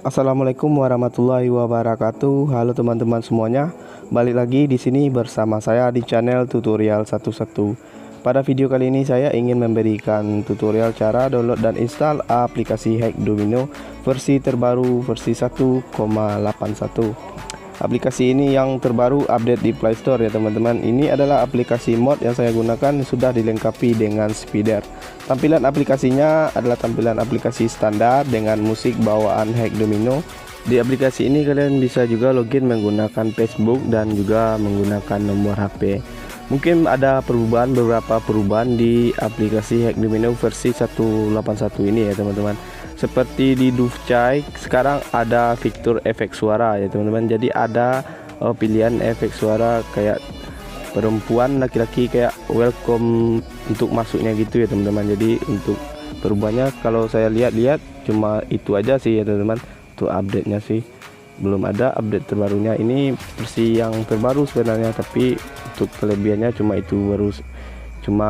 Assalamualaikum warahmatullahi wabarakatuh. Halo teman-teman semuanya. Balik lagi di sini bersama saya di channel tutorial 11. Pada video kali ini saya ingin memberikan tutorial cara download dan install aplikasi Hackdomino versi terbaru versi 1,81. Aplikasi ini yang terbaru update di Play Store ya teman-teman. Ini adalah aplikasi mod yang saya gunakan, sudah dilengkapi dengan speeder. Tampilan aplikasinya adalah tampilan aplikasi standar dengan musik bawaan Hackdomino. Di aplikasi ini kalian bisa juga login menggunakan Facebook dan juga menggunakan nomor HP. Mungkin ada beberapa perubahan di aplikasi Hackdomino versi 1.81 ini ya teman-teman. Seperti di DuFchay sekarang ada fitur efek suara ya teman-teman. Jadi ada pilihan efek suara kayak perempuan, laki-laki, kayak welcome untuk masuknya gitu ya teman-teman. Jadi untuk perubahannya kalau saya lihat-lihat cuma itu aja sih ya teman-teman. Untuk update-nya sih belum ada update terbarunya. Ini versi yang terbaru sebenarnya, tapi untuk kelebihannya cuma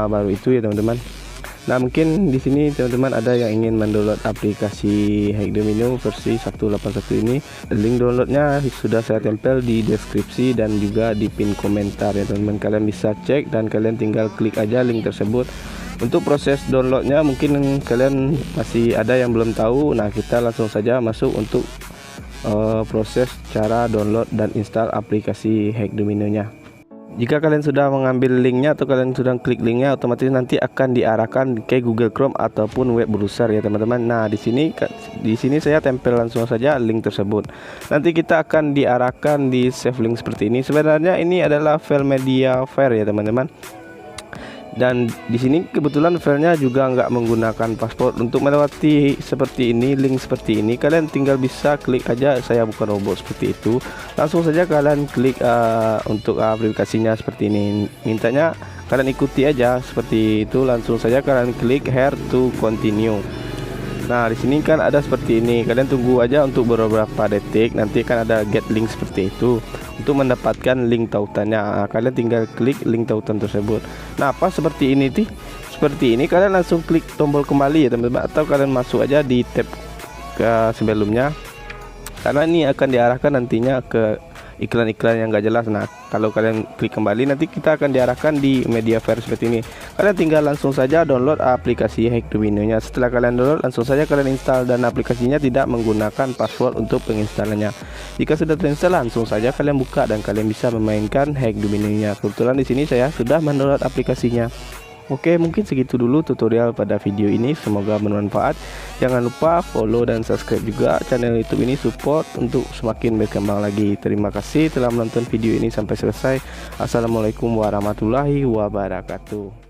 baru itu ya teman-teman. Nah, mungkin di sini teman-teman ada yang ingin mendownload aplikasi Hackdomino versi 1.81 ini. Link downloadnya sudah saya tempel di deskripsi dan juga di pin komentar ya teman-teman. Kalian bisa cek dan kalian tinggal klik aja link tersebut. Untuk proses downloadnya mungkin kalian masih ada yang belum tahu. Nah, kita langsung saja masuk untuk proses cara download dan install aplikasi Hackdomino-nya. Jika kalian sudah mengambil linknya atau kalian sudah klik linknya, otomatis nanti akan diarahkan ke Google Chrome ataupun web browser ya teman-teman. Nah, di sini saya tempel langsung saja link tersebut. Nanti kita akan diarahkan di save link seperti ini. Sebenarnya ini adalah file media ya teman-teman. Dan di sini kebetulan filenya juga nggak menggunakan paspor. Untuk melewati seperti ini, link seperti ini, kalian tinggal bisa klik aja saya bukan robot seperti itu. Langsung saja kalian klik untuk aplikasinya seperti ini. Mintanya kalian ikuti aja seperti itu. Langsung saja kalian klik here to continue. Nah, di sini kan ada seperti ini. Kalian tunggu aja untuk beberapa detik. Nanti kan ada get link seperti itu. Untuk mendapatkan link tautannya, kalian tinggal klik link tautan tersebut. Nah, pas seperti ini seperti ini kalian langsung klik tombol kembali ya teman-teman, atau kalian masuk aja di tab ke sebelumnya. Karena ini akan diarahkan nantinya ke iklan-iklan yang gak jelas. Nah, kalau kalian klik kembali nanti kita akan diarahkan di media fair seperti ini. Kalian tinggal langsung saja download aplikasi Hackdomino-nya. Setelah kalian download, langsung saja kalian install, dan aplikasinya tidak menggunakan password untuk penginstalannya. Jika sudah terinstall, langsung saja kalian buka dan kalian bisa memainkan Hackdomino-nya. Kebetulan di sini saya sudah mendownload aplikasinya. Oke, mungkin segitu dulu tutorial pada video ini, semoga bermanfaat. Jangan lupa follow dan subscribe juga channel YouTube ini, support untuk semakin berkembang lagi. Terima kasih telah menonton video ini sampai selesai. Assalamualaikum warahmatullahi wabarakatuh.